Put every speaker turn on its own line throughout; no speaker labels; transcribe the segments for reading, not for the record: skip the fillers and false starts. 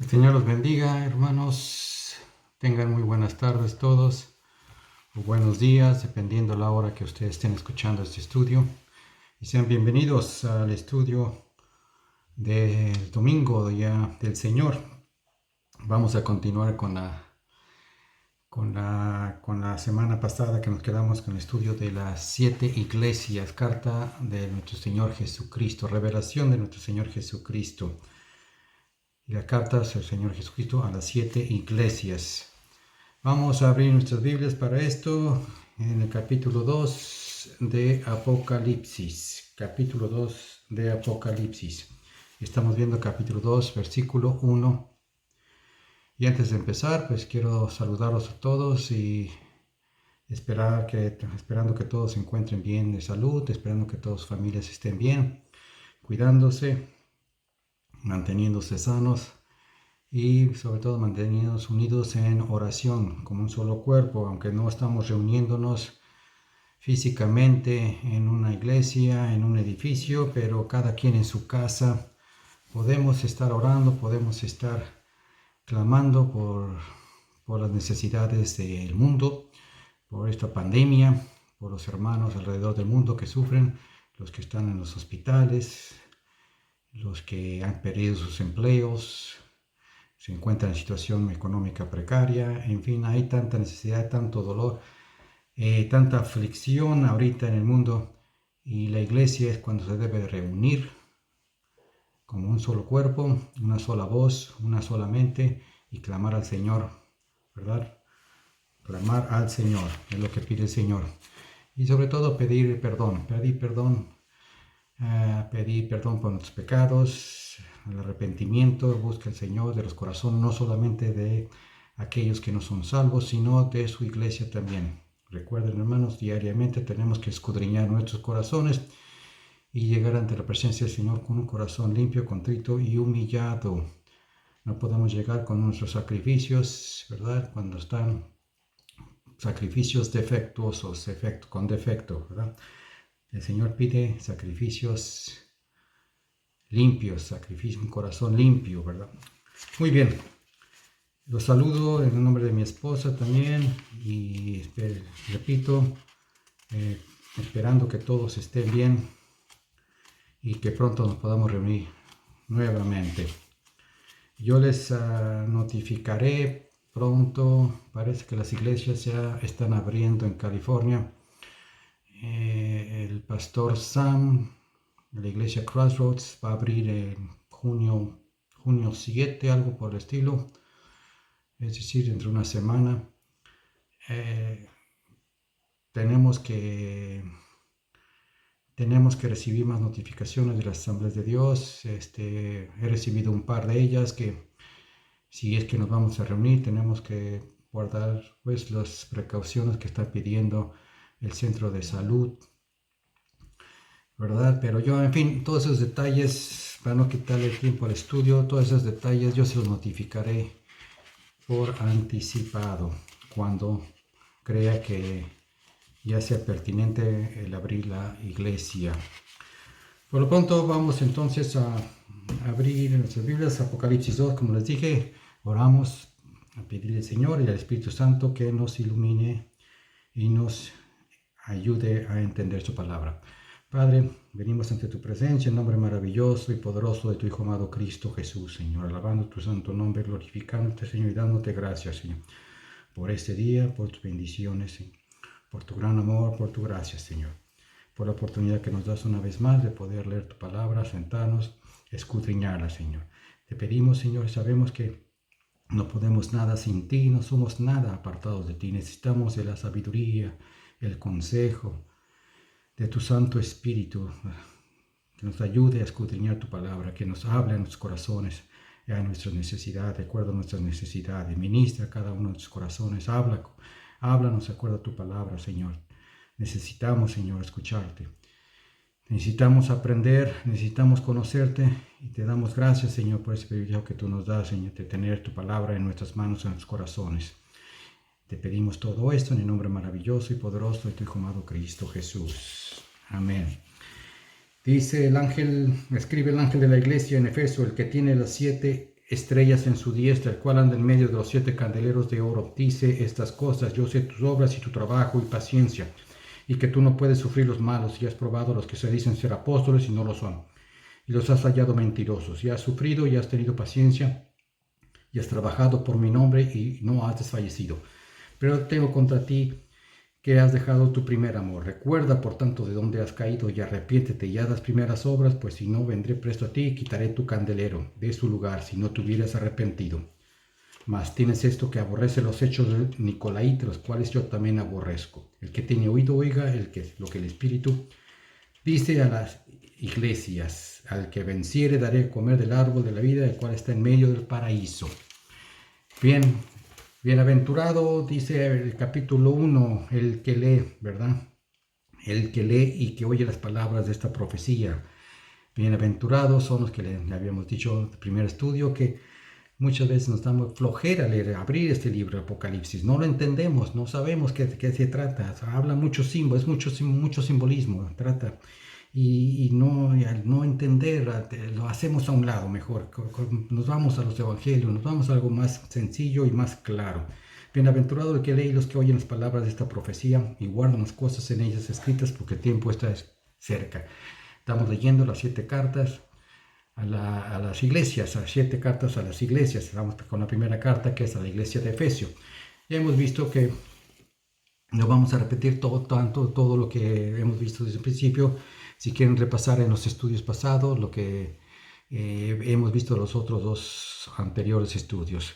El Señor los bendiga, hermanos. Tengan muy buenas tardes todos, o buenos días, dependiendo la hora que ustedes estén escuchando este estudio. Y sean bienvenidos al estudio del domingo ya del Señor. Vamos a continuar con la semana pasada que nos quedamos con el estudio de las 7 iglesias, carta de nuestro Señor Jesucristo, revelación de nuestro Señor Jesucristo. Y la carta del Señor Jesucristo a las 7 iglesias. Vamos a abrir nuestras Biblias para esto en el capítulo 2 de Apocalipsis. Capítulo 2 de Apocalipsis. Estamos viendo capítulo 2, versículo 1. Y antes de empezar, pues quiero saludarlos a todos y esperando que todos se encuentren bien de salud, esperando que todas sus familias estén bien, cuidándose, manteniéndose sanos y sobre todo manteniéndonos unidos en oración como un solo cuerpo, aunque no estamos reuniéndonos físicamente en una iglesia, en un edificio, pero cada quien en su casa podemos estar orando, podemos estar clamando por las necesidades del mundo, por esta pandemia, por los hermanos alrededor del mundo que sufren, los que están en los hospitales, los que han perdido sus empleos, se encuentran en situación económica precaria, en fin, hay tanta necesidad, tanto dolor, tanta aflicción ahorita en el mundo, y la iglesia es cuando se debe reunir como un solo cuerpo, una sola voz, una sola mente y clamar al Señor, ¿verdad? Clamar al Señor, es lo que pide el Señor. Y sobre todo pedir perdón por nuestros pecados, el arrepentimiento, busca el Señor de los corazones, no solamente de aquellos que no son salvos, sino de su iglesia también. Recuerden, hermanos, diariamente tenemos que escudriñar nuestros corazones y llegar ante la presencia del Señor con un corazón limpio, contrito y humillado. No podemos llegar con nuestros sacrificios, ¿verdad? Cuando están sacrificios defectuosos, con defecto, ¿verdad? El Señor pide sacrificios limpios, un corazón limpio, ¿verdad? Muy bien, los saludo en el nombre de mi esposa también y repito, esperando que todos estén bien y que pronto nos podamos reunir nuevamente. Yo les notificaré pronto, parece que las iglesias ya están abriendo en California. El pastor Sam de la iglesia Crossroads va a abrir en junio 7, algo por el estilo, es decir, dentro de una semana. Tenemos que recibir más notificaciones de las asambleas de Dios. He recibido un par de ellas que si es que nos vamos a reunir tenemos que guardar pues las precauciones que está pidiendo el centro de salud, ¿verdad? Pero yo, en fin, todos esos detalles, para no quitarle el tiempo al estudio, todos esos detalles yo se los notificaré por anticipado cuando crea que ya sea pertinente el abrir la iglesia. Por lo pronto vamos entonces a abrir nuestras Biblias, Apocalipsis 2, como les dije, oramos a pedirle al Señor y al Espíritu Santo que nos ilumine y nos ayude a entender su palabra. Padre, venimos ante tu presencia en nombre maravilloso y poderoso de tu Hijo amado Cristo Jesús, Señor, alabando tu santo nombre, glorificándote, Señor, y dándote gracias, Señor, por este día, por tus bendiciones, Señor, por tu gran amor, por tu gracia, Señor, por la oportunidad que nos das una vez más de poder leer tu palabra, sentarnos, escudriñarla, Señor. Te pedimos, Señor, sabemos que no podemos nada sin ti, no somos nada apartados de ti, necesitamos de la sabiduría, el consejo de tu Santo Espíritu, que nos ayude a escudriñar tu palabra, que nos hable a nuestros corazones, a nuestras necesidades, de acuerdo a nuestras necesidades. Ministra a cada uno de nuestros corazones, háblanos de acuerdo a tu palabra, Señor. Necesitamos, Señor, escucharte. Necesitamos aprender, necesitamos conocerte y te damos gracias, Señor, por ese privilegio que tú nos das, Señor, de tener tu palabra en nuestras manos, en nuestros corazones. Te pedimos todo esto en el nombre maravilloso y poderoso de tu Hijo amado Cristo Jesús. Amén. Dice escribe el ángel de la iglesia en Efeso, el que tiene las 7 estrellas en su diestra, el cual anda en medio de los 7 candeleros de oro. Dice estas cosas: yo sé tus obras y tu trabajo y paciencia, y que tú no puedes sufrir los malos, y has probado a los que se dicen ser apóstoles y no lo son, y los has hallado mentirosos, y has sufrido y has tenido paciencia, y has trabajado por mi nombre y no has desfallecido. Pero tengo contra ti que has dejado tu primer amor. Recuerda, por tanto, de dónde has caído y arrepiéntete y haz las primeras obras, pues si no, vendré presto a ti y quitaré tu candelero de su lugar, si no te hubieras arrepentido. Mas tienes esto, que aborrece los hechos del Nicolaíta, los cuales yo también aborrezco. El que tiene oído, oiga lo que el Espíritu dice a las iglesias. Al que venciere daré a comer del árbol de la vida, el cual está en medio del paraíso. Bien. Bienaventurado, dice el capítulo 1, el que lee, ¿verdad? El que lee y que oye las palabras de esta profecía. Bienaventurados son los que le habíamos dicho en el primer estudio, que muchas veces nos damos flojera leer, abrir este libro de Apocalipsis. No lo entendemos, no sabemos qué se trata. Habla mucho símbolo, es mucho simbolismo, trata. Y al no entender, lo hacemos a un lado mejor. Nos vamos a los evangelios, nos vamos a algo más sencillo y más claro. Bienaventurado el que lee y los que oyen las palabras de esta profecía y guardan las cosas en ellas escritas, porque el tiempo está cerca. Estamos leyendo las 7 cartas a las iglesias, las 7 cartas a las iglesias. Estamos con la primera carta, que es a la iglesia de Efesio. Ya hemos visto que no vamos a repetir todo lo que hemos visto desde el principio. Si quieren repasar en los estudios pasados lo que hemos visto en los otros 2 anteriores estudios.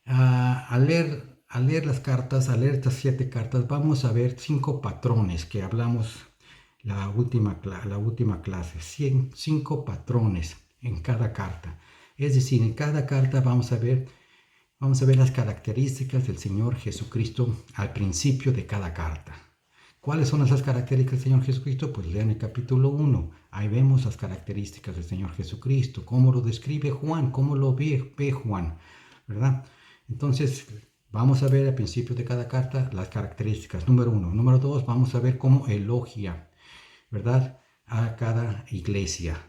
Al leer las cartas, al leer estas 7 cartas, vamos a ver 5 patrones que hablamos la última clase. 5 patrones en cada carta. Es decir, en cada carta vamos a ver las características del Señor Jesucristo al principio de cada carta. ¿Cuáles son esas características del Señor Jesucristo? Pues lean el capítulo 1. Ahí vemos las características del Señor Jesucristo, cómo lo describe Juan, cómo lo ve Juan, ¿verdad? Entonces, vamos a ver al principio de cada carta las características, número 1. Número 2, vamos a ver cómo elogia, ¿verdad?, a cada iglesia.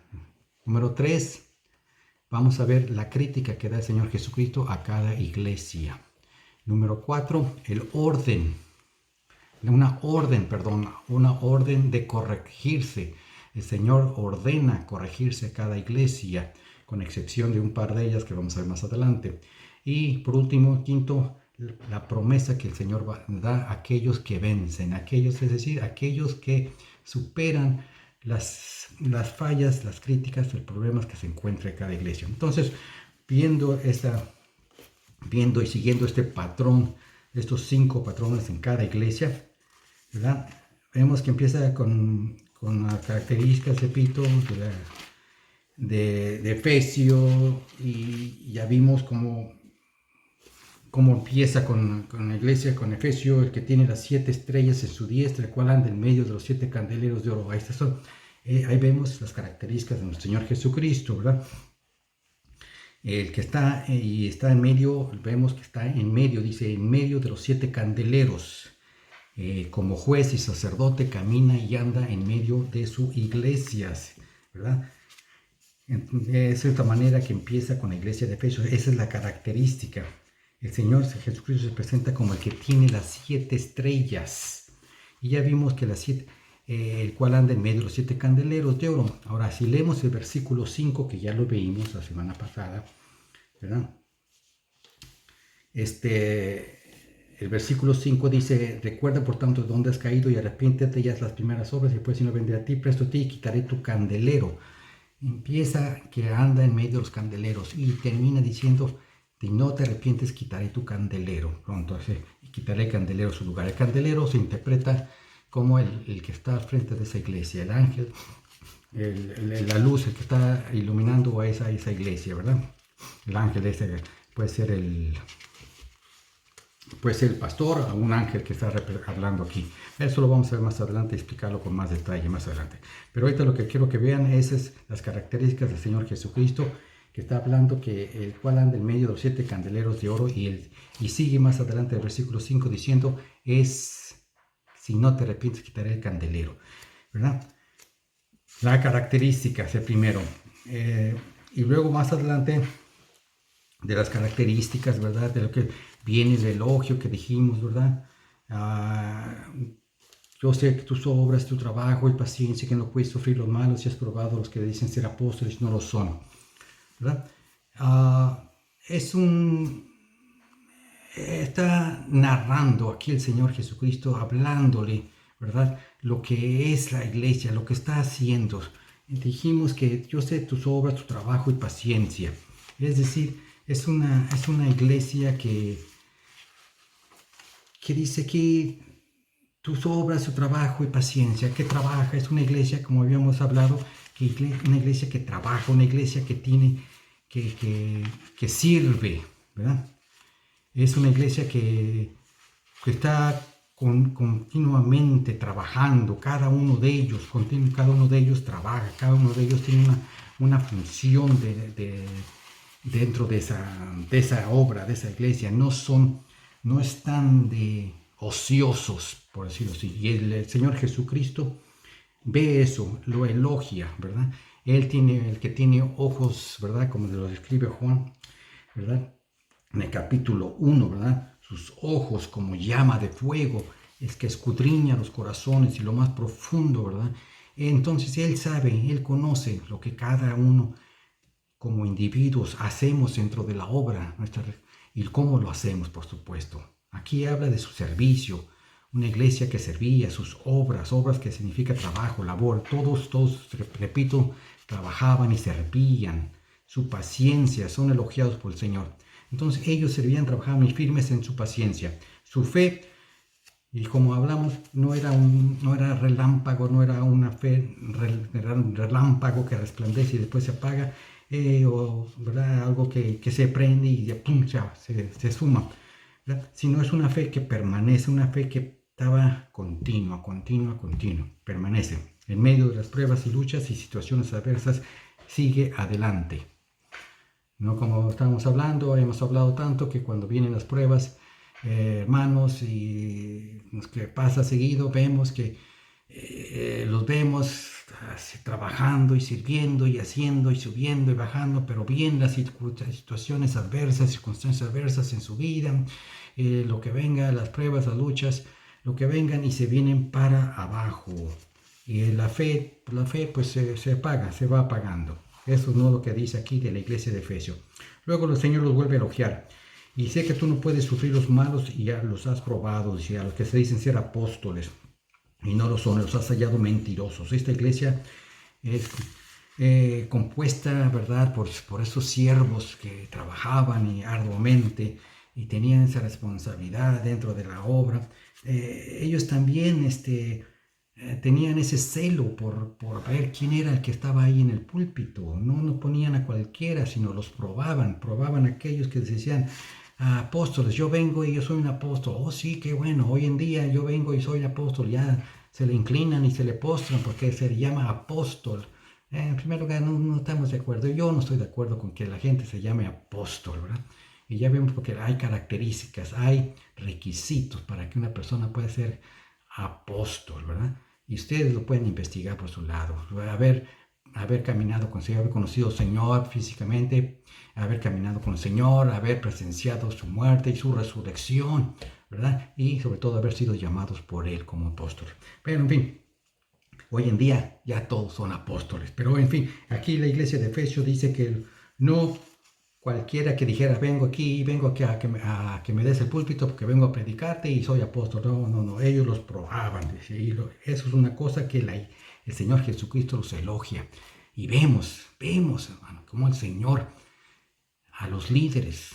Número 3, vamos a ver la crítica que da el Señor Jesucristo a cada iglesia. Número 4, una orden de corregirse. El Señor ordena corregirse a cada iglesia, con excepción de un par de ellas que vamos a ver más adelante. Y por último, 5, la promesa que el Señor da a aquellos que vencen, es decir, aquellos que superan las fallas, las críticas, los problemas que se encuentra en cada iglesia. Entonces, viendo y siguiendo este patrón, estos 5 patrones en cada iglesia, ¿verdad? Vemos que empieza con las características, repito, de Efesio, y ya vimos cómo empieza con la iglesia, con Efesio, el que tiene las 7 estrellas en su diestra, el cual anda en medio de los 7 candeleros de oro. Ahí vemos las características de nuestro Señor Jesucristo, ¿verdad? El que está en medio, vemos que está en medio, dice, en medio de los 7 candeleros. Como juez y sacerdote camina y anda en medio de sus iglesias, ¿verdad? Es esta manera que empieza con la iglesia de Efesios. Esa es la característica. El Señor Jesucristo se presenta como el que tiene las 7 estrellas. Y ya vimos que el cual anda en medio de los 7 candeleros de oro. Ahora, si leemos el versículo 5, que ya lo vimos la semana pasada, ¿verdad? El versículo 5 dice: recuerda por tanto de dónde has caído y arrepiéntete y haz las primeras obras, y después si no vendré a ti, presto a ti y quitaré tu candelero. Empieza que anda en medio de los candeleros y termina diciendo: si no te arrepientes, quitaré tu candelero. Pronto, y quitaré el candelero a su lugar. El candelero se interpreta como el que está al frente de esa iglesia, el ángel, la luz, el que está iluminando a esa iglesia, ¿verdad? El ángel ese puede ser el pastor, o un ángel que está hablando aquí. Eso lo vamos a ver más adelante y explicarlo con más detalle más adelante. Pero ahorita lo que quiero que vean es las características del Señor Jesucristo, que está hablando, que el cual anda en medio de los 7 candeleros de oro, y sigue más adelante el versículo 5 diciendo: si no te arrepientes, quitaré el candelero, ¿verdad? La característica es el primero. Y luego más adelante de las características, ¿verdad? De lo que viene el elogio que dijimos, ¿verdad? Yo sé que tus obras, tu trabajo y paciencia, que no puedes sufrir los malos y has probado a los que dicen ser apóstoles y no lo son, ¿verdad? Es un... Está narrando aquí el Señor Jesucristo, hablándole, ¿verdad? Lo que es la iglesia, lo que está haciendo. Dijimos que yo sé tus obras, tu trabajo y paciencia. Es decir, es una iglesia que dice que tus obras, tu trabajo y paciencia, que trabaja, es una iglesia, como habíamos hablado, una iglesia que trabaja, una iglesia que tiene, que sirve, ¿verdad? Es una iglesia que está continuamente trabajando, cada uno de ellos trabaja, cada uno de ellos tiene una función dentro de esa obra, de esa iglesia. No están de ociosos, por decirlo así. Y el Señor Jesucristo ve eso, lo elogia, ¿verdad? El que tiene ojos, ¿verdad? Como lo describe Juan, ¿verdad? En el capítulo 1, ¿verdad? Sus ojos como llama de fuego, es que escudriña los corazones y lo más profundo, ¿verdad? Entonces Él sabe, Él conoce lo que cada uno como individuos hacemos dentro de la obra y cómo lo hacemos, por supuesto. Aquí habla de su servicio, una iglesia que servía, sus obras que significa trabajo, labor, todos, repito, trabajaban y servían. Su paciencia, son elogiados por el Señor. Entonces ellos servían, trabajaban y firmes en su paciencia. Su fe, y como hablamos, no era relámpago, no era una fe relámpago que resplandece y después se apaga, o ¿verdad? Algo que se prende y pum, se suma, ¿verdad? Sino es una fe que permanece, una fe que estaba continua, permanece. En medio de las pruebas y luchas y situaciones adversas, sigue adelante. No como estamos hablando, hemos hablado tanto que cuando vienen las pruebas, hermanos, y lo que pasa seguido, vemos que los vemos trabajando y sirviendo y haciendo y subiendo y bajando, pero bien las situaciones adversas, circunstancias adversas en su vida, lo que venga, las pruebas, las luchas, lo que vengan y se vienen para abajo. Y la fe pues se apaga, se va apagando. Eso no es lo que dice aquí de la iglesia de Efesios. Luego el Señor los vuelve a elogiar. Y sé que tú no puedes sufrir los malos y ya los has probado, y a los que se dicen ser apóstoles y no lo son, los has hallado mentirosos. Esta iglesia es compuesta, ¿verdad?, por esos siervos que trabajaban arduamente y tenían esa responsabilidad dentro de la obra. Ellos también tenían ese celo por ver quién era el que estaba ahí en el púlpito. No ponían a cualquiera, sino los probaban a aquellos que decían, apóstoles, yo vengo y yo soy un apóstol. Oh, sí, qué bueno, hoy en día yo vengo y soy apóstol. Ya se le inclinan y se le postran porque se le llama apóstol. En primer lugar, no estamos de acuerdo. Yo no estoy de acuerdo con que la gente se llame apóstol, ¿verdad? Y ya vemos porque hay características, hay requisitos para que una persona pueda ser apóstol, ¿verdad? Y ustedes lo pueden investigar por su lado. Haber caminado con el Señor, haber conocido al Señor físicamente, haber caminado con el Señor, haber presenciado su muerte y su resurrección, ¿verdad? Y sobre todo haber sido llamados por Él como apóstoles. Pero en fin, hoy en día ya todos son apóstoles. Pero en fin, aquí la iglesia de Efesios dice que no cualquiera que dijera, vengo aquí a que me des el púlpito porque vengo a predicarte y soy apóstol. No, ellos los probaban. Eso es una cosa que el Señor Jesucristo los elogia. Y vemos, hermano, cómo el Señor a los líderes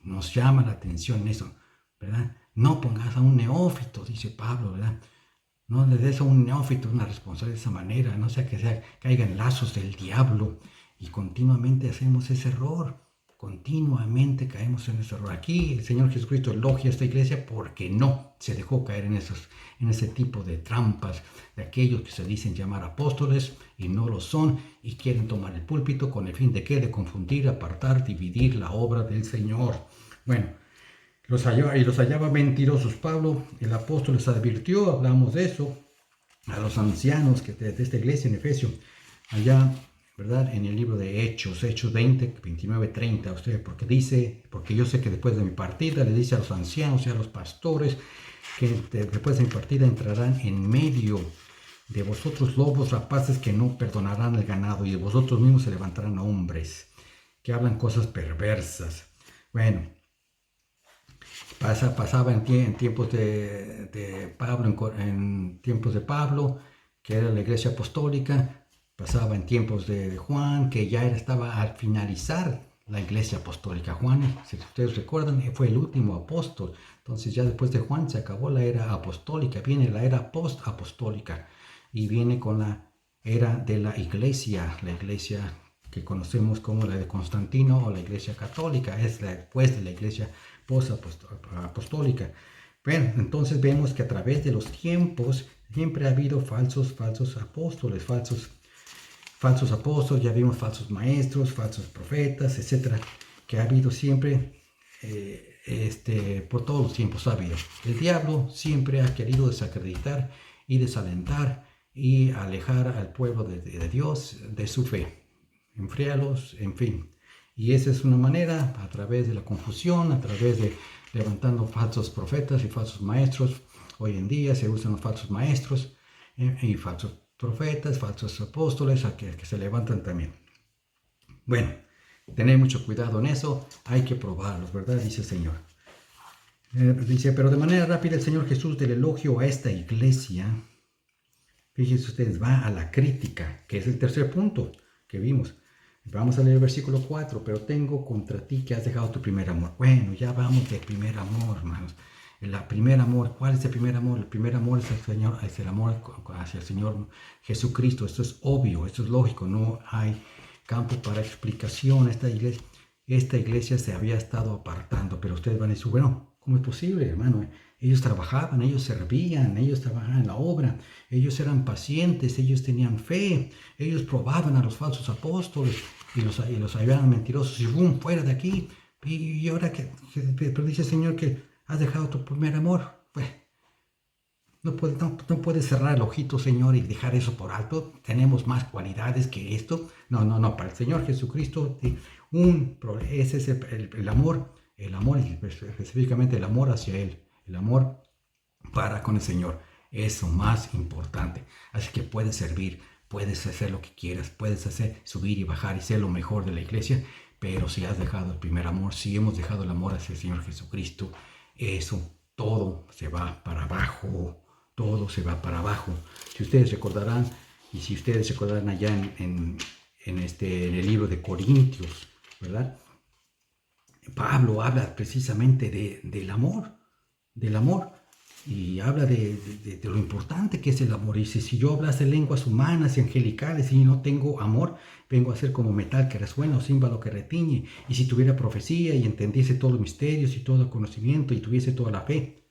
nos llama la atención en eso, ¿verdad? No pongas a un neófito, dice Pablo, ¿verdad? No le des a un neófito una responsabilidad de esa manera, no sea que caiga en lazos del diablo. Y continuamente hacemos ese error, continuamente caemos en ese error. Aquí el Señor Jesucristo elogia a esta iglesia porque no se dejó caer en ese tipo de trampas de aquellos que se dicen llamar apóstoles y no lo son y quieren tomar el púlpito con el fin de ¿qué? De confundir, apartar, dividir la obra del Señor. Bueno, los hallaba mentirosos. Pablo, el apóstol, les advirtió, hablamos de eso, a los ancianos de esta iglesia en Efesios, allá, ¿verdad? En el libro de Hechos, Hechos 20, 29, 30, usted, porque yo sé que después de mi partida le dice a los ancianos y a los pastores que después de mi partida entrarán en medio de vosotros lobos rapaces que no perdonarán el ganado, y de vosotros mismos se levantarán hombres que hablan cosas perversas. Bueno, pasaba en tiempos de Pablo, en tiempos de Pablo, que era la iglesia apostólica. Pasaba en tiempos de Juan, que ya estaba al finalizar la iglesia apostólica. Juan, si ustedes recuerdan, fue el último apóstol. Entonces ya después de Juan se acabó la era apostólica, viene la era post-apostólica y viene con la era de la iglesia que conocemos como la de Constantino o la iglesia católica, es después de la iglesia post-apostólica. Bueno, entonces vemos que a través de los tiempos siempre ha habido falsos apóstoles, falsos apóstoles, ya vimos falsos maestros, falsos profetas, etcétera, que ha habido siempre, por todos los tiempos ha habido. El diablo siempre ha querido desacreditar y desalentar y alejar al pueblo de Dios de su fe, enfriarlos, en fin. Y esa es una manera, a través de la confusión, a través de levantando falsos profetas y falsos maestros. Hoy en día se usan los falsos maestros y falsos profetas, falsos apóstoles, que se levantan también. Bueno, tener mucho cuidado en eso, hay que probarlos, ¿verdad? Dice el Señor. Dice, pero de manera rápida el Señor Jesús del elogio a esta iglesia, fíjense ustedes, va a la crítica, que es el tercer punto que vimos. Vamos a leer el versículo 4, pero tengo contra ti que has dejado tu primer amor. Bueno, ya vamos del primer amor, hermanos. El primer amor, ¿cuál es el primer amor? El primer amor es el Señor, es el amor hacia el Señor Jesucristo. Esto es obvio, esto es lógico, no hay campo para explicación. Esta iglesia se había estado apartando, pero ustedes van a decir, bueno, ¿cómo es posible, hermano? Ellos trabajaban, ellos servían, ellos trabajaban en la obra, ellos eran pacientes, ellos tenían fe, ellos probaban a los falsos apóstoles y los hallaban mentirosos y ¡bum! Fuera de aquí. Y ahora pero dice el Señor que has dejado tu primer amor. Pues no puedes cerrar el ojito, Señor, y dejar eso por alto. Tenemos más cualidades que esto. No, para el Señor Jesucristo, ese es el amor, específicamente el amor hacia Él. El amor para con el Señor es lo más importante. Así que puedes servir, puedes hacer lo que quieras, puedes subir y bajar y ser lo mejor de la iglesia, pero si has dejado el primer amor, si hemos dejado el amor hacia el Señor Jesucristo, eso todo se va para abajo, todo se va para abajo. Si ustedes recordarán, allá en el libro de Corintios, ¿verdad? Pablo habla precisamente del amor, y habla de lo importante que es el amor. Y dice, si yo hablase lenguas humanas y angelicales y no tengo amor, vengo a ser como metal que resuena o címbalo que retiñe. Y si tuviera profecía y entendiese todos los misterios y todo el conocimiento y tuviese toda la fe,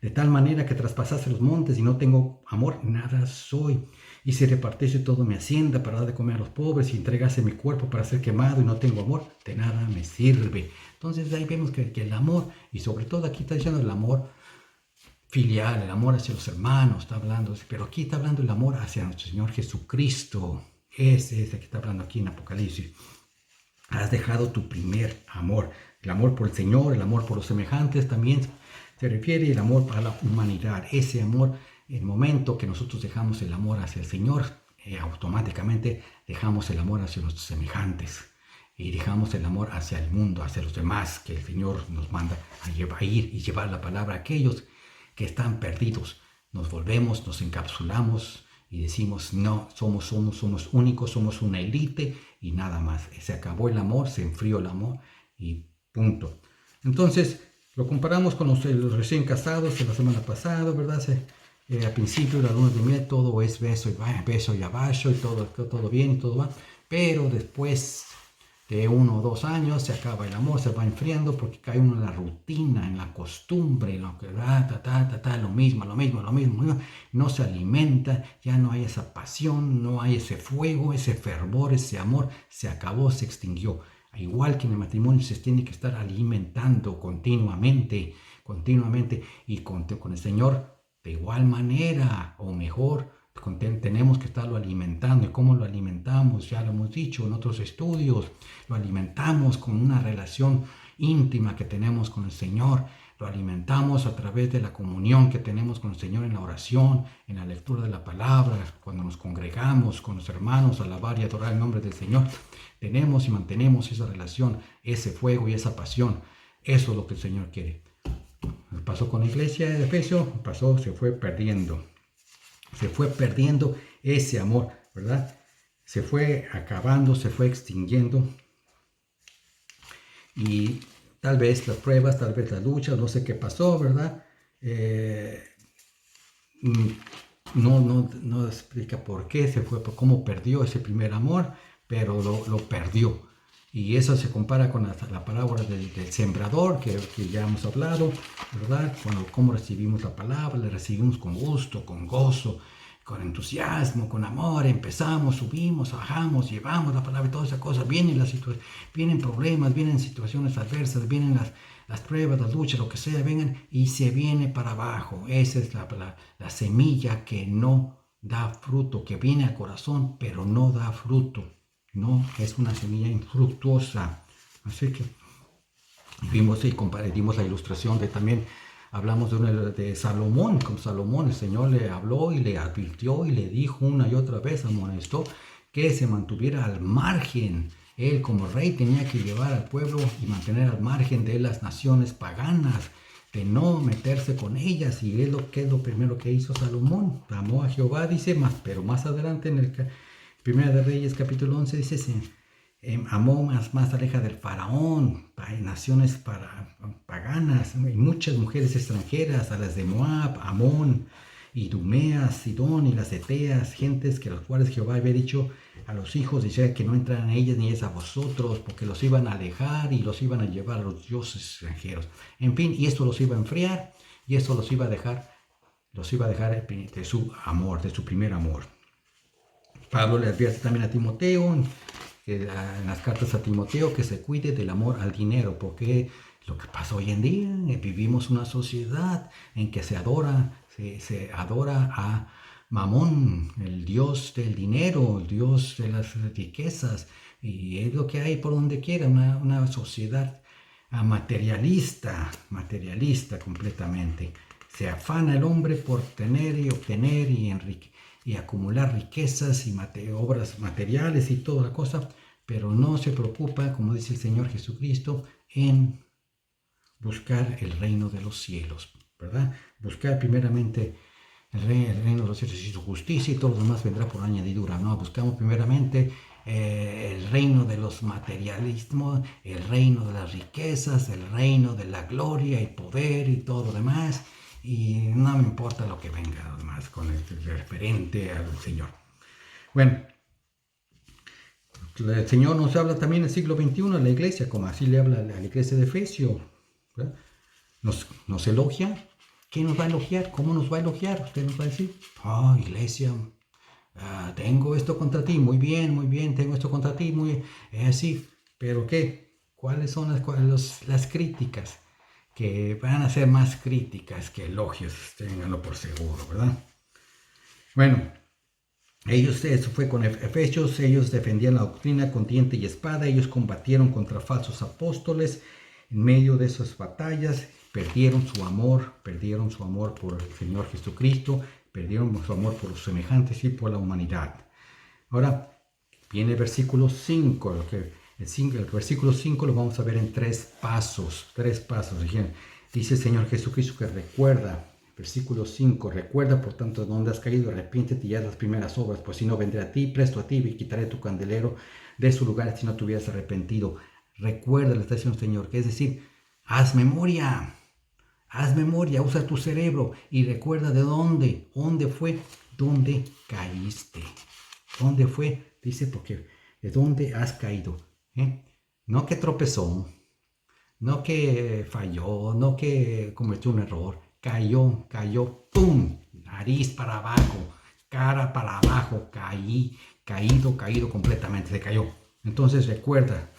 de tal manera que traspasase los montes y no tengo amor, nada soy. Y si repartiese toda mi hacienda para dar de comer a los pobres y entregase mi cuerpo para ser quemado y no tengo amor, de nada me sirve. Entonces ahí vemos que el amor, y sobre todo aquí está diciendo el amor filial, el amor hacia los hermanos, está hablando, pero aquí está hablando el amor hacia nuestro Señor Jesucristo. Ese es el que está hablando aquí en Apocalipsis. Has dejado tu primer amor, el amor por el Señor, el amor por los semejantes también se refiere, el amor para la humanidad. Ese amor, el momento que nosotros dejamos el amor hacia el Señor, automáticamente dejamos el amor hacia nuestros semejantes y dejamos el amor hacia el mundo, hacia los demás, que el Señor nos manda a ir y llevar la palabra a aquellos que están perdidos. Nos volvemos, nos encapsulamos y decimos, no, somos únicos, somos una élite y nada más. Se acabó el amor, se enfrió el amor y punto. Entonces, lo comparamos con los recién casados de la semana pasada, ¿verdad? Al principio de la luna de miel todo es beso y abajo y todo bien y todo va. Pero después de 1 o 2 años se acaba el amor, se va enfriando porque cae uno en la rutina, en la costumbre, en lo que lo mismo, no se alimenta, ya no hay esa pasión, no hay ese fuego, ese fervor, ese amor, se acabó, se extinguió. Igual que en el matrimonio se tiene que estar alimentando continuamente y con el Señor de igual manera o mejor. tenemos que estarlo alimentando. ¿Y cómo lo alimentamos? Ya lo hemos dicho en otros estudios. Lo alimentamos con una relación íntima que tenemos con el Señor. Lo alimentamos a través de la comunión que tenemos con el Señor en la oración, en la lectura de la palabra, cuando nos congregamos con los hermanos a alabar y adorar el nombre del Señor. Tenemos y mantenemos esa relación, ese fuego y esa pasión. Eso es lo que el Señor quiere. Pasó con la iglesia de Efesios, se fue perdiendo. Se fue perdiendo ese amor, ¿verdad? Se fue acabando, se fue extinguiendo. Y tal vez las pruebas, tal vez las luchas, no sé qué pasó, ¿verdad? No explica por qué se fue, por cómo perdió ese primer amor, pero lo perdió. Y eso se compara con la parábola del sembrador, que ya hemos hablado, ¿verdad? Cómo recibimos la palabra, la recibimos con gusto, con gozo, con entusiasmo, con amor. Empezamos, subimos, bajamos, llevamos la palabra y todas esas cosas. Vienen problemas, vienen situaciones adversas, vienen las pruebas, las luchas, lo que sea, vengan y se viene para abajo. Esa es la semilla que no da fruto, que viene al corazón, pero no da fruto. No, es una semilla infructuosa. Así que vimos y dimos la ilustración también hablamos de Salomón. Con Salomón el Señor le habló y le advirtió y le dijo una y otra vez, amonestó que se mantuviera al margen. Él como rey tenía que llevar al pueblo y mantener al margen de las naciones paganas, de no meterse con ellas. Y es lo primero que hizo Salomón. Amó a Jehová, dice, pero más adelante en el Primera de Reyes, capítulo 11, dice, amó más aleja del faraón, naciones paganas, y muchas mujeres extranjeras, a las de Moab, Amón, Idumea, Sidón y las Eteas, gentes que los cuales Jehová había dicho a los hijos de Israel que no entraran a ellas ni ellas a vosotros, porque los iban a alejar y los iban a llevar a los dioses extranjeros. En fin, y esto los iba a enfriar, y esto los iba a dejar de su amor, de su primer amor. Pablo le advierte también a Timoteo, en las cartas a Timoteo, que se cuide del amor al dinero, porque lo que pasa hoy en día, vivimos una sociedad en que se adora a Mamón, el dios del dinero, el dios de las riquezas, y es lo que hay por donde quiera, una sociedad materialista completamente. Se afana el hombre por tener y obtener y acumular riquezas y obras materiales y toda la cosa, pero no se preocupa, como dice el Señor Jesucristo, en buscar el reino de los cielos, ¿verdad? Buscar primeramente el reino de los cielos y su justicia, y todo lo demás vendrá por añadidura, ¿no? Buscamos primeramente el reino de los materialismos, el reino de las riquezas, el reino de la gloria y poder y todo lo demás, y no me importa lo que venga lo demás con el referente al Señor. Bueno, el Señor nos habla también en el siglo XXI a la iglesia, como así le habla a la iglesia de Efesios, ¿verdad? Nos elogia. ¿Qué nos va a elogiar? ¿Cómo nos va a elogiar? Usted nos va a decir, iglesia, tengo esto contra ti, muy bien, tengo esto contra ti, muy bien, así, pero ¿qué? ¿Cuáles son las críticas? Que van a ser más críticas que elogios, ténganlo por seguro, ¿verdad? Bueno, eso fue con Efesios. Ellos defendían la doctrina con diente y espada, ellos combatieron contra falsos apóstoles. En medio de esas batallas perdieron su amor por el Señor Jesucristo, perdieron su amor por los semejantes y por la humanidad. Ahora viene el versículo 5, el versículo 5 lo vamos a ver en tres pasos. Dice el Señor Jesucristo que recuerda, versículo 5, recuerda por tanto de dónde has caído, arrepiéntete y haz las primeras obras, pues si no vendré a ti, presto a ti, y quitaré tu candelero de su lugar si no te hubieras arrepentido. Recuerda, le está diciendo el Señor, que es decir, haz memoria, usa tu cerebro y recuerda de dónde caíste. ¿Dónde fue? Dice, porque de dónde has caído. No que tropezó, no que falló, no que cometió un error. Cayó, ¡pum! Nariz para abajo, cara para abajo, caído completamente, se cayó. Entonces recuerda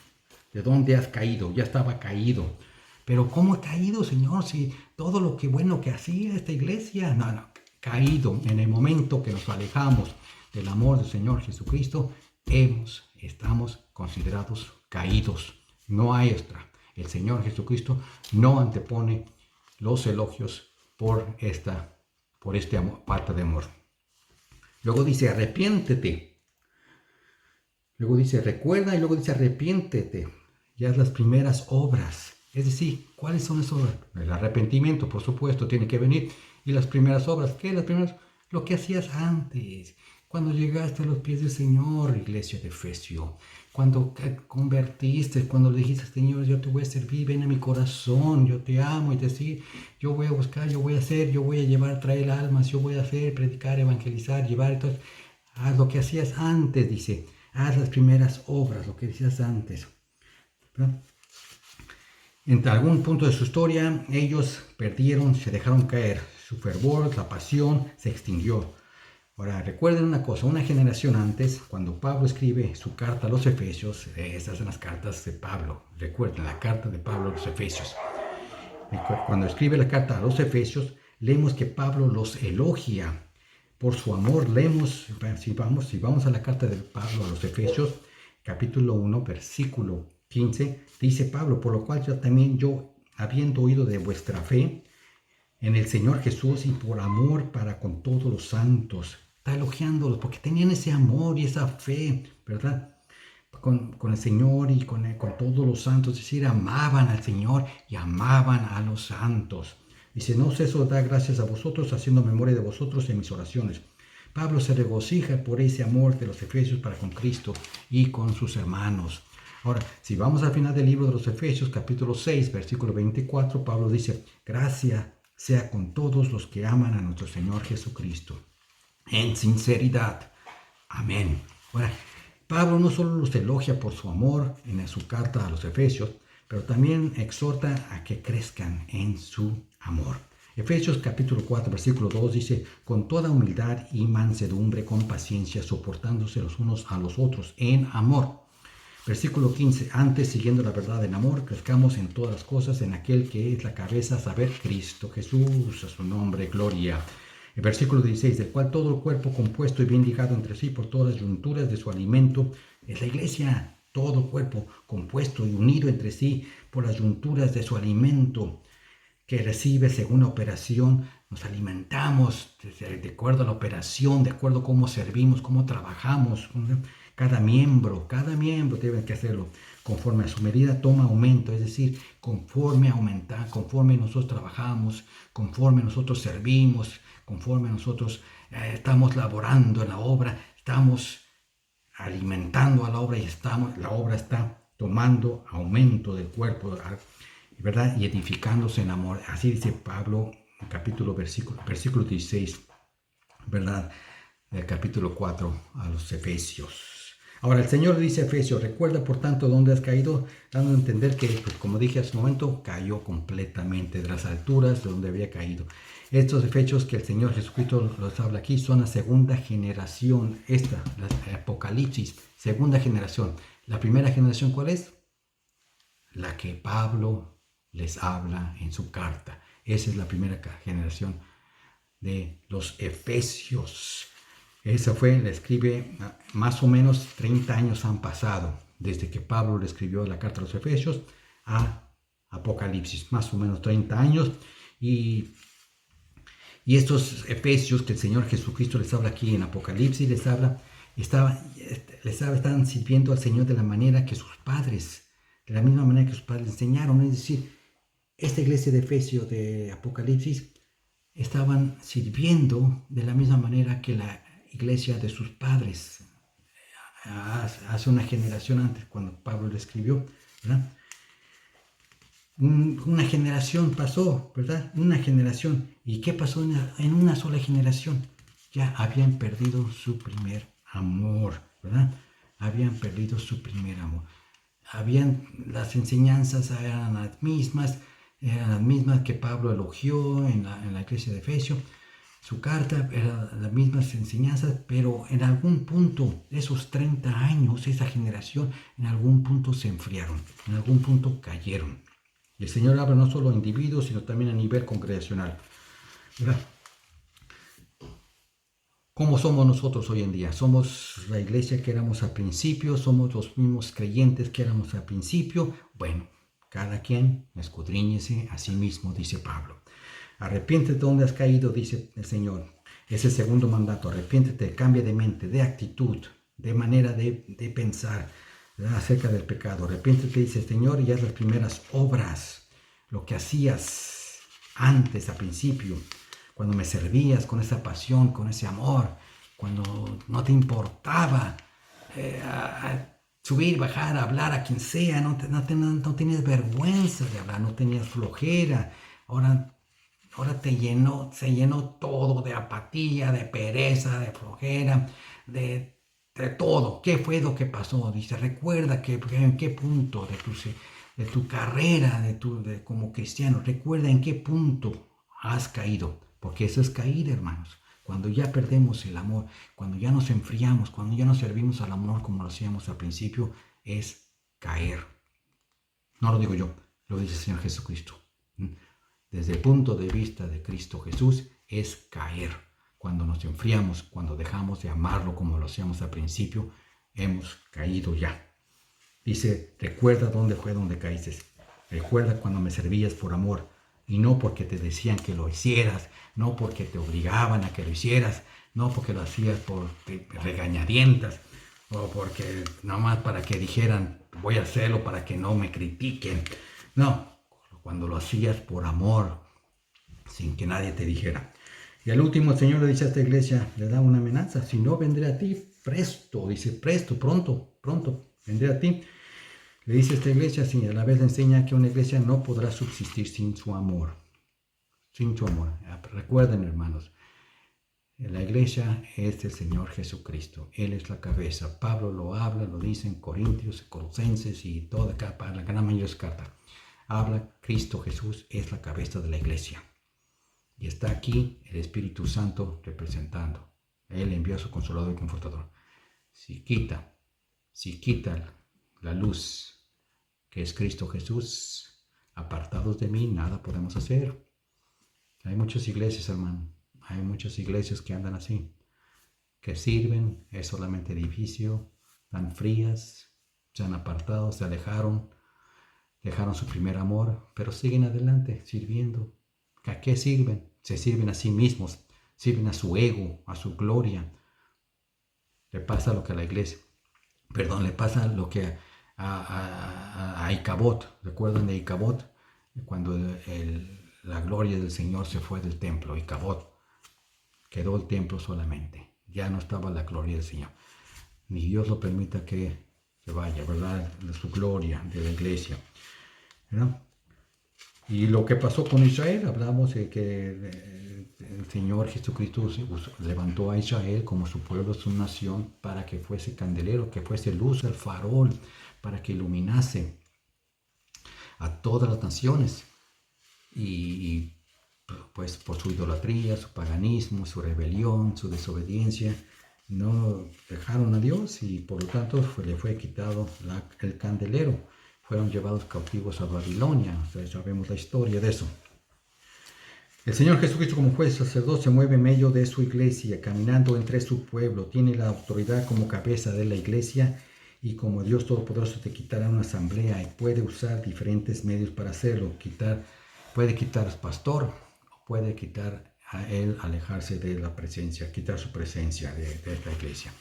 de dónde has caído, ya estaba caído. Pero ¿cómo he caído, Señor? Si todo lo que bueno que hacía esta iglesia, no, caído, en el momento que nos alejamos del amor del Señor Jesucristo, estamos considerados caídos. No hay extra. El Señor Jesucristo no antepone los elogios por esta falta de amor. Luego dice, arrepiéntete. Luego dice, recuerda, y luego dice, arrepiéntete. Ya es las primeras obras. Es decir, ¿cuáles son esas obras? El arrepentimiento, por supuesto, tiene que venir. Y las primeras obras, ¿qué? Las primeras, lo que hacías antes. Cuando llegaste a los pies del Señor, iglesia de Efesio. Cuando convertiste, cuando le dijiste, Señor, yo te voy a servir, ven a mi corazón, yo te amo, y decir, yo voy a buscar, yo voy a hacer, yo voy a llevar, traer almas, yo voy a hacer, predicar, evangelizar, llevar, entonces, haz lo que hacías antes, dice, haz las primeras obras, lo que hacías antes. ¿Verdad? En algún punto de su historia, ellos perdieron, se dejaron caer, su fervor, la pasión se extinguió. Ahora, recuerden una cosa, una generación antes, cuando Pablo escribe su carta a los Efesios, esas son las cartas de Pablo, recuerden, la carta de Pablo a los Efesios. Cuando escribe la carta a los Efesios, leemos que Pablo los elogia por su amor. Leemos, si vamos a la carta de Pablo a los Efesios, capítulo 1, versículo 15, dice Pablo, por lo cual yo, habiendo oído de vuestra fe en el Señor Jesús y por amor para con todos los santos, está elogiándolos porque tenían ese amor y esa fe, ¿verdad? Con el Señor y con todos los santos, es decir, amaban al Señor y amaban a los santos. Dice, no ceso de dar gracias a vosotros, haciendo memoria de vosotros en mis oraciones. Pablo se regocija por ese amor de los Efesios para con Cristo y con sus hermanos. Ahora, si vamos al final del libro de los Efesios, capítulo 6, versículo 24, Pablo dice, gracia sea con todos los que aman a nuestro Señor Jesucristo, en sinceridad. Amén. Ahora, Pablo no solo los elogia por su amor en su carta a los Efesios, pero también exhorta a que crezcan en su amor. Efesios capítulo 4, versículo 2 dice, con toda humildad y mansedumbre, con paciencia, soportándose los unos a los otros en amor. Versículo 15, antes, siguiendo la verdad en amor, crezcamos en todas las cosas en aquel que es la cabeza, a saber, Cristo Jesús, a su nombre, gloria. El versículo 16, del cual todo el cuerpo compuesto y bien ligado entre sí por todas las yunturas de su alimento, es la iglesia, todo el cuerpo compuesto y unido entre sí por las yunturas de su alimento, que recibe según la operación, nos alimentamos de acuerdo a la operación, de acuerdo a cómo servimos, cómo trabajamos. Cada miembro debe que hacerlo conforme a su medida toma aumento, es decir, conforme nosotros trabajamos, conforme nosotros servimos, conforme nosotros estamos laborando en la obra, estamos alimentando a la obra y la obra está tomando aumento del cuerpo, ¿verdad? Y edificándose en amor. Así dice Pablo, versículo 16, ¿verdad? Del capítulo 4 a los Efesios. Ahora, el Señor dice a Efesios, recuerda por tanto dónde has caído, dando a entender que, pues, como dije hace un momento, cayó completamente de las alturas de donde había caído. Estos Efesios que el Señor Jesucristo los habla aquí son la segunda generación, la Apocalipsis, segunda generación. La primera generación, ¿cuál es? La que Pablo les habla en su carta. Esa es la primera generación de los Efesios. Esa le escribe, más o menos 30 años han pasado desde que Pablo le escribió la carta a los Efesios a Apocalipsis, más o menos 30 años. Y estos Efesios que el Señor Jesucristo les habla aquí en Apocalipsis, estaban sirviendo al Señor de la manera que sus padres, de la misma manera que sus padres enseñaron. Es decir, esta iglesia de Efesios de Apocalipsis estaban sirviendo de la misma manera que la iglesia de sus padres hace una generación antes, cuando Pablo le escribió, ¿verdad? Una generación pasó, ¿verdad? Una generación. ¿Y qué pasó en una sola generación? Ya habían perdido su primer amor, ¿verdad? Habían perdido su primer amor. Las enseñanzas eran las mismas que Pablo elogió en la iglesia de Efesios. Su carta era las mismas enseñanzas, pero en algún punto, esos 30 años, esa generación, en algún punto se enfriaron, en algún punto cayeron. Y el Señor habla no solo a individuos, sino también a nivel congregacional, ¿verdad? ¿Cómo somos nosotros hoy en día? ¿Somos la iglesia que éramos al principio? ¿Somos los mismos creyentes que éramos al principio? Bueno, cada quien escudriñese a sí mismo, dice Pablo. Arrepiéntete de donde has caído, dice el Señor. Es el segundo mandato. Arrepiéntete, cambia de mente, de actitud, de manera de pensar acerca del pecado. Arrepiéntete, dice el Señor, y haz las primeras obras, lo que hacías antes, al principio, cuando me servías con esa pasión, con ese amor, cuando no te importaba subir, bajar, hablar a quien sea, no tenías vergüenza de hablar, no tenías flojera. Ahora se llenó todo de apatía, de pereza, de flojera, de todo. ¿Qué fue lo que pasó? Dice, recuerda que en qué punto de tu carrera, como cristiano, recuerda en qué punto has caído. Porque eso es caer, hermanos. Cuando ya perdemos el amor, cuando ya nos enfriamos, cuando ya no servimos al amor como lo hacíamos al principio, es caer. No lo digo yo, lo dice el Señor Jesucristo. Desde el punto de vista de Cristo Jesús, es caer. Cuando nos enfriamos, cuando dejamos de amarlo como lo hacíamos al principio, hemos caído ya. Dice, recuerda dónde fue donde caíste. Recuerda cuando me servías por amor. Y no porque te decían que lo hicieras, no porque te obligaban a que lo hicieras, no porque lo hacías por regañadientas, o porque nomás para que dijeran, voy a hacerlo para que no me critiquen. No, cuando lo hacías por amor, sin que nadie te dijera. Y al último el Señor le dice a esta iglesia, le da una amenaza, si no vendré a ti presto, dice presto, pronto, vendré a ti. Le dice a esta iglesia, sí, a la vez le enseña que una iglesia no podrá subsistir sin su amor. Sin su amor. Recuerden, hermanos, la iglesia es el Señor Jesucristo. Él es la cabeza. Pablo lo habla, lo dice en Corintios, Colosenses y toda la gran mayoría de las cartas. Habla, Cristo Jesús es la cabeza de la iglesia. Y está aquí el Espíritu Santo representando. Él envía a su consolador y confortador. Si quita la luz que es Cristo Jesús, apartados de mí, nada podemos hacer. Hay muchas iglesias, hermano, hay muchas iglesias que andan así, que sirven, es solamente edificio, tan frías, se han apartado, se alejaron, dejaron su primer amor, pero siguen adelante, sirviendo. ¿A qué sirven? Se sirven a sí mismos, sirven a su ego, a su gloria. Le pasa lo que a la iglesia, le pasa lo que a Icabod. ¿Recuerdan de Icabod? Cuando la gloria del Señor se fue del templo, Icabod. Quedó el templo solamente. Ya no estaba la gloria del Señor. Ni Dios lo permita que se vaya, ¿verdad? De su gloria, de la iglesia. ¿Verdad? Y lo que pasó con Israel, hablamos de que el Señor Jesucristo levantó a Israel como su pueblo, su nación, para que fuese candelero, que fuese luz, el farol, para que iluminase a todas las naciones. Y pues por su idolatría, su paganismo, su rebelión, su desobediencia, no dejaron a Dios y por lo tanto le fue quitado el candelero. Fueron llevados cautivos a Babilonia. Ustedes sabemos la historia de eso. El Señor Jesucristo como juez sacerdote se mueve en medio de su iglesia, caminando entre su pueblo. Tiene la autoridad como cabeza de la iglesia y como Dios Todopoderoso te quitará una asamblea y puede usar diferentes medios para hacerlo. Puede quitar al pastor, puede quitar a él, alejarse de la presencia, quitar su presencia de esta iglesia.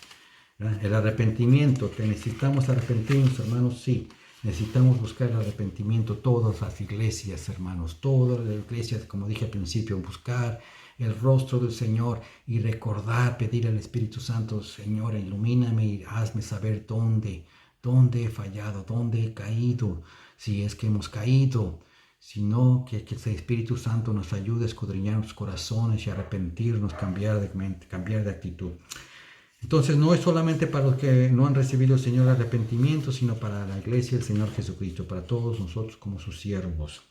¿Verdad? El arrepentimiento, que necesitamos arrepentirnos, hermanos, sí. Necesitamos buscar el arrepentimiento, todas las iglesias, hermanos, todas las iglesias, como dije al principio, buscar el rostro del Señor y recordar, pedir al Espíritu Santo, Señor, ilumíname y hazme saber dónde he fallado, dónde he caído, si es que hemos caído, sino que el Espíritu Santo nos ayude a escudriñar los corazones y arrepentirnos, cambiar de mente, cambiar de actitud. Entonces no es solamente para los que no han recibido el Señor arrepentimiento, sino para la iglesia del Señor Jesucristo, para todos nosotros como sus siervos.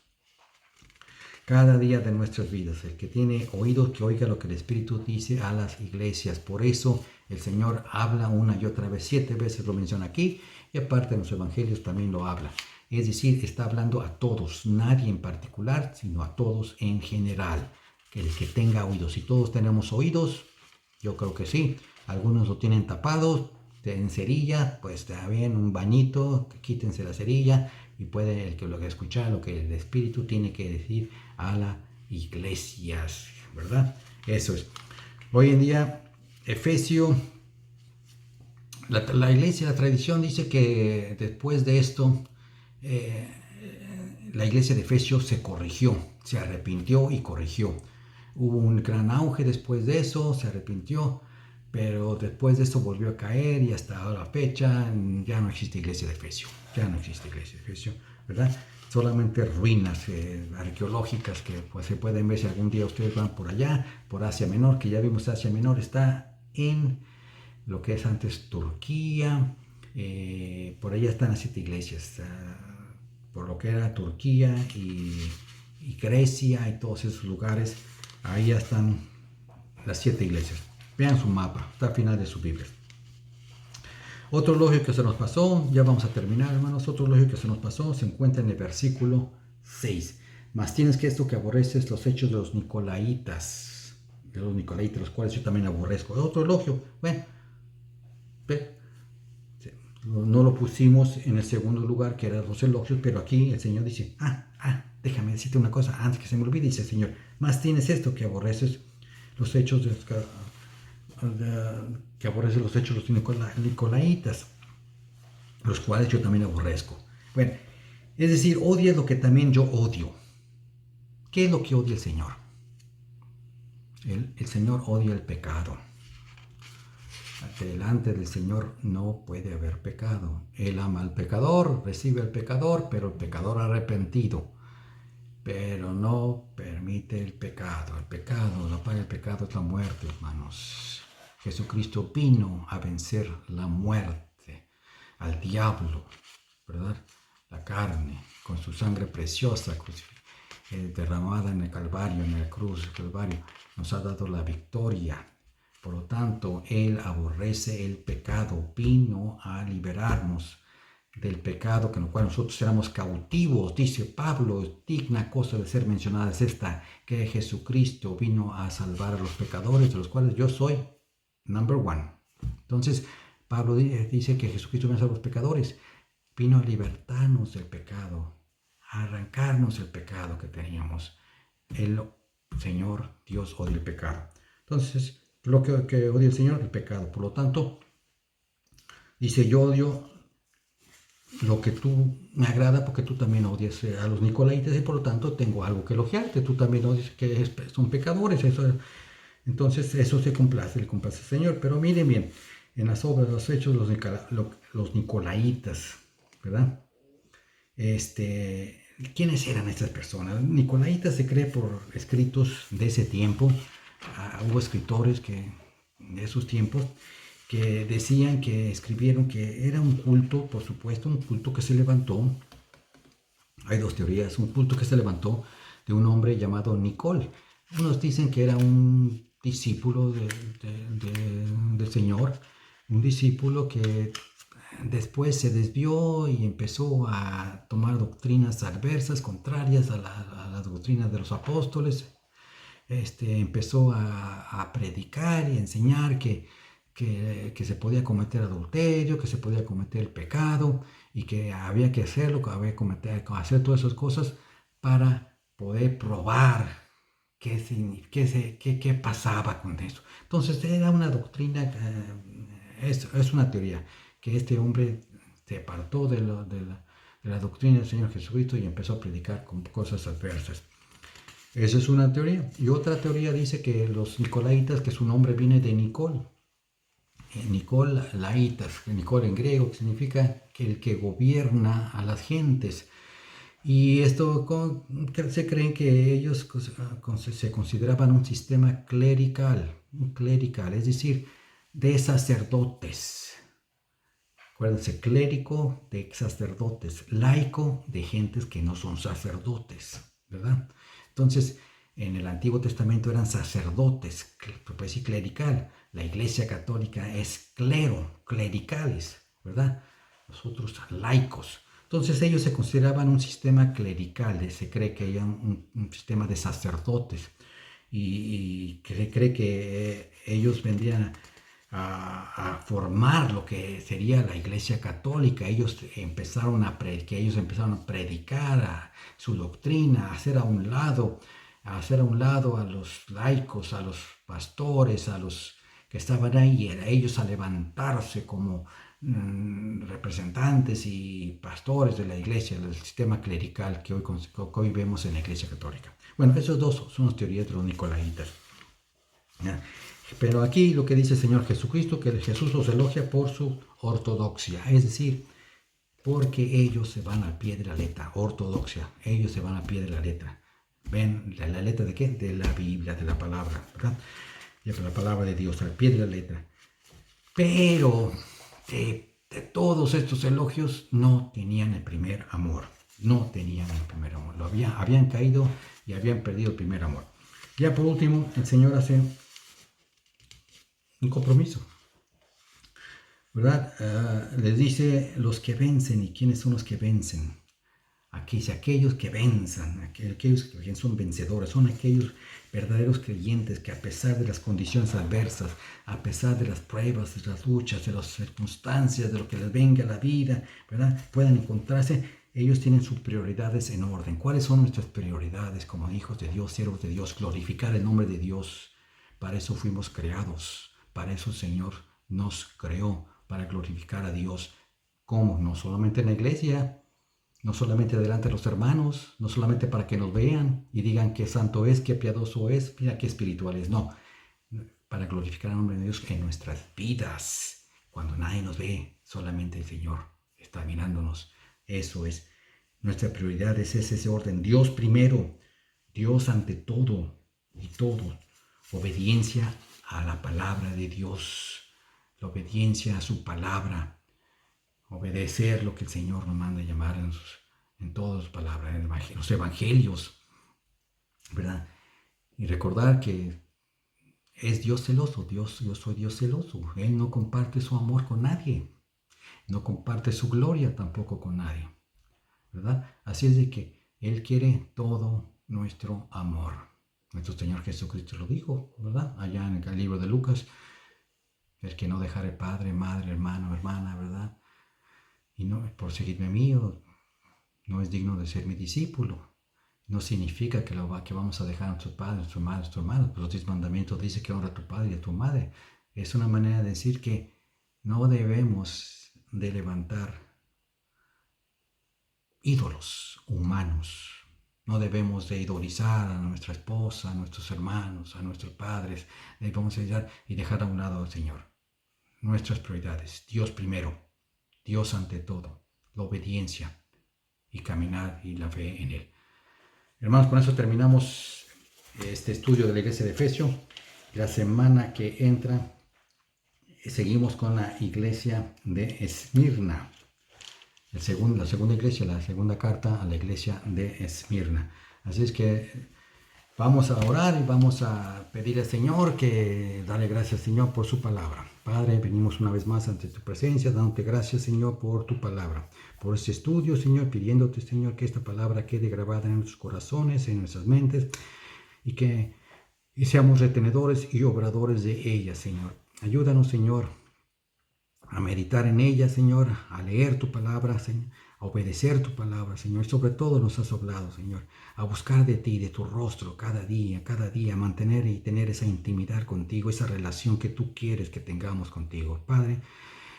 Cada día de nuestras vidas, el que tiene oídos que oiga lo que el Espíritu dice a las iglesias. Por eso el Señor habla una y otra vez, 7 veces lo menciona aquí, y aparte en los evangelios también lo habla. Es decir, está hablando a todos, nadie en particular, sino a todos en general. Que el que tenga oídos, si todos tenemos oídos, Yo creo que sí. Algunos lo tienen tapado en cerilla, pues está bien, un bañito, quítense la cerilla y puede el que lo que escuchar lo que el Espíritu tiene que decir a las iglesias, ¿verdad? Eso es. Hoy en día, Efesio, la iglesia, la tradición dice que después de esto, eh, la iglesia de Efesios se corrigió, se arrepintió y corrigió. Hubo un gran auge después de eso, se arrepintió, pero después de eso volvió a caer y hasta la fecha ya no existe iglesia de Efesios, ya no existe iglesia de Efesios, ¿verdad? Solamente ruinas arqueológicas que pues, se pueden ver si algún día ustedes van por allá, por Asia Menor, que ya vimos Asia Menor está en lo que es antes Turquía, por allá están las 7 iglesias, por lo que era Turquía y Grecia y todos esos lugares, ahí ya están las 7 iglesias. Vean su mapa, está al final de su Biblia. Otro elogio que se nos pasó, ya vamos a terminar, hermanos, otro elogio que se nos pasó se encuentra en el versículo 6. Mas tienes que esto que aborreces los hechos de los Nicolaitas, los cuales yo también aborrezco. Otro elogio, bueno, no lo pusimos en el segundo lugar, que eran los elogios, pero aquí el Señor dice, déjame decirte una cosa antes que se me olvide, dice el Señor, más tienes esto que aborreces los hechos que aborreces los hechos de los Nicolaitas, los cuales yo también aborrezco. Bueno, es decir, odias lo que también yo odio. ¿Qué es lo que odia el Señor? El Señor odia el pecado. Delante del Señor no puede haber pecado. Él ama al pecador, recibe al pecador, pero el pecador arrepentido. Pero no permite el pecado. El pecado, la paga del pecado es la muerte, hermanos. Jesucristo vino a vencer la muerte, al diablo, ¿verdad? La carne, con su sangre preciosa, derramada en el Calvario, en la cruz del Calvario, nos ha dado la victoria. Por lo tanto, Él aborrece el pecado, vino a liberarnos del pecado que en el cual nosotros éramos cautivos. Dice Pablo, digna cosa de ser mencionada es esta, que Jesucristo vino a salvar a los pecadores, de los cuales yo soy number one. Entonces, Pablo dice que Jesucristo vino a salvar a los pecadores, vino a libertarnos del pecado, a arrancarnos el pecado que teníamos. El Señor, Dios, odia el pecado. Entonces, lo que odia el Señor, el pecado. Por lo tanto, dice, yo odio lo que tú me agrada porque tú también odias a los Nicolaitas y por lo tanto tengo algo que elogiarte. Tú también odias que son pecadores. Entonces, eso le complace al Señor. Pero miren bien, en las obras, los hechos, los Nicolaitas, ¿verdad? ¿Quiénes eran estas personas? Nicolaitas se cree por escritos de ese tiempo. Hubo escritores de esos tiempos que decían, que escribieron que era un culto, por supuesto, un culto que se levantó. Hay dos teorías, un culto que se levantó de un hombre llamado Nicol. Unos dicen que era un discípulo del Señor, un discípulo que después se desvió y empezó a tomar doctrinas adversas, contrarias a las doctrinas de los apóstoles. Empezó a predicar y enseñar que se podía cometer adulterio, que se podía cometer el pecado y que había que hacerlo, que había que hacer todas esas cosas para poder probar qué pasaba con eso. Entonces era una doctrina, es una teoría, que este hombre se apartó de la doctrina del Señor Jesucristo y empezó a predicar con cosas adversas. Esa es una teoría. Y otra teoría dice que los Nicolaitas, que su nombre viene de Nicol. Nicolaitas, Nicol en griego, que significa que el que gobierna a las gentes. Y esto se creen que ellos se consideraban un sistema clerical, es decir, de sacerdotes. Acuérdense, clérigo de sacerdotes, laico de gentes que no son sacerdotes, ¿verdad? Entonces, en el Antiguo Testamento eran sacerdotes, puede decir clerical. La Iglesia Católica es clericales, ¿verdad? Nosotros laicos. Entonces ellos se consideraban un sistema clerical, se cree que era un sistema de sacerdotes. y que se cree que ellos vendrían a formar lo que sería la Iglesia Católica. Ellos empezaron a predicar su doctrina, a hacer a un lado a los laicos, a los pastores, a los que estaban ahí, y a ellos a levantarse como representantes y pastores de la iglesia, del sistema clerical que hoy vemos en la Iglesia Católica. Bueno, esos dos son las teorías de los nicolaitas. ¿Ya? Pero aquí lo que dice el Señor Jesucristo, que Jesús los elogia por su ortodoxia, es decir, porque ellos se van al pie de la letra, ortodoxia, ellos se van al pie de la letra. ¿Ven? ¿La letra de qué? De la Biblia, de la palabra, ¿verdad? De la palabra de Dios, al pie de la letra. Pero de todos estos elogios no tenían el primer amor. No tenían el primer amor. Habían caído y habían perdido el primer amor. Ya por último, el Señor hace un compromiso, ¿verdad? Les dice los que vencen. ¿Y quiénes son los que vencen? Aquí dice aquellos que venzan, aquellos que son vencedores, son aquellos verdaderos creyentes que a pesar de las condiciones adversas, a pesar de las pruebas, de las luchas, de las circunstancias, de lo que les venga a la vida, ¿verdad? Puedan encontrarse, ellos tienen sus prioridades en orden. ¿Cuáles son nuestras prioridades como hijos de Dios, siervos de Dios? Glorificar el nombre de Dios. Para eso fuimos creados, para eso el Señor nos creó, para glorificar a Dios. ¿Cómo? No solamente en la iglesia, no solamente delante de los hermanos, no solamente para que nos vean y digan qué santo es, qué piadoso es, mira qué espiritual es. No, para glorificar el nombre de Dios en nuestras vidas. Cuando nadie nos ve, solamente el Señor está mirándonos. Eso es, nuestra prioridad es ese orden. Dios primero, Dios ante todo y todo. Obediencia a la palabra de Dios, la obediencia a su palabra. Obedecer lo que el Señor nos manda llamar en todas las palabras, en los evangelios, ¿verdad? Y recordar que es Dios celoso, yo soy Dios celoso. Él no comparte su amor con nadie, no comparte su gloria tampoco con nadie, ¿verdad? Así es de que Él quiere todo nuestro amor. Nuestro Señor Jesucristo lo dijo, ¿verdad? Allá en el libro de Lucas, el que no dejare padre, madre, hermano, hermana, ¿verdad? Y no, por seguirme a mí, no es digno de ser mi discípulo. No significa que vamos a dejar a nuestro padre, a nuestra madre, a nuestro hermano. Los 10 mandamientos dice que honra a tu padre y a tu madre. Es una manera de decir que no debemos de levantar ídolos humanos. No debemos de idolizar a nuestra esposa, a nuestros hermanos, a nuestros padres. Debemos ayudar y dejar a un lado al Señor. Nuestras prioridades. Dios primero. Dios ante todo, la obediencia y caminar y la fe en Él. Hermanos, con eso terminamos este estudio de la iglesia de Efesios. La semana que entra seguimos con la iglesia de Esmirna. La segunda iglesia, la segunda carta a la iglesia de Esmirna. Así es que vamos a orar y vamos a pedir al Señor que dale gracias, Señor, por su palabra. Padre, venimos una vez más ante tu presencia, dándote gracias, Señor, por tu palabra, por este estudio, Señor, pidiéndote, Señor, que esta palabra quede grabada en nuestros corazones, en nuestras mentes, y que seamos retenedores y obradores de ella, Señor. Ayúdanos, Señor, a meditar en ella, Señor, a leer tu palabra, Señor, a obedecer tu palabra, Señor. Y sobre todo nos has hablado, Señor, a buscar de ti, de tu rostro, cada día, mantener y tener esa intimidad contigo, esa relación que tú quieres que tengamos contigo. Padre,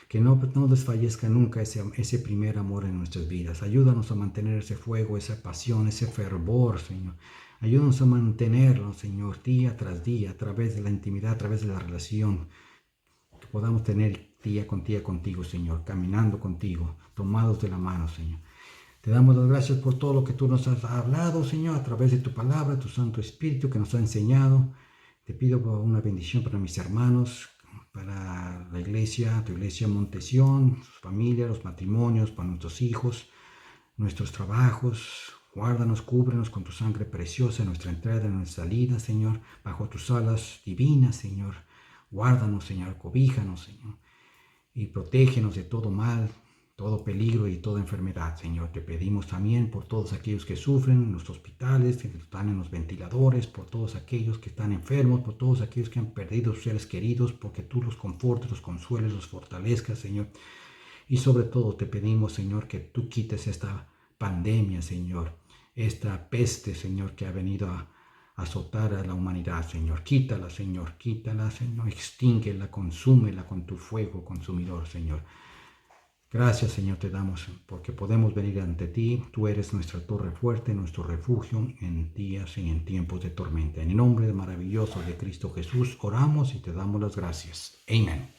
que no desfallezca nunca ese primer amor en nuestras vidas. Ayúdanos a mantener ese fuego, esa pasión, ese fervor, Señor. Ayúdanos a mantenerlo, Señor, día tras día, a través de la intimidad, a través de la relación que podamos tener día contigo, Señor, caminando contigo, tomados de la mano, Señor. Te damos las gracias por todo lo que tú nos has hablado, Señor, a través de tu palabra, tu Santo Espíritu que nos ha enseñado. Te pido por una bendición para mis hermanos, para la iglesia, tu iglesia Montesión, sus familias, los matrimonios, para nuestros hijos, nuestros trabajos. Guárdanos, cúbrenos con tu sangre preciosa en nuestra entrada y en nuestra salida, Señor, bajo tus alas divinas, Señor. Guárdanos, Señor, cobíjanos, Señor, y protégenos de todo mal, todo peligro y toda enfermedad, Señor. Te pedimos también por todos aquellos que sufren en los hospitales, que están en los ventiladores, por todos aquellos que están enfermos, por todos aquellos que han perdido sus seres queridos, porque tú los confortes, los consueles, los fortalezcas, Señor. Y sobre todo te pedimos, Señor, que tú quites esta pandemia, Señor, esta peste, Señor, que ha venido a azotar a la humanidad, Señor. Quítala, Señor, extínguela, consúmela con tu fuego consumidor, Señor. Gracias, Señor, te damos porque podemos venir ante ti. Tú eres nuestra torre fuerte, nuestro refugio en días y en tiempos de tormenta. En el nombre maravilloso de Cristo Jesús oramos y te damos las gracias. Amén.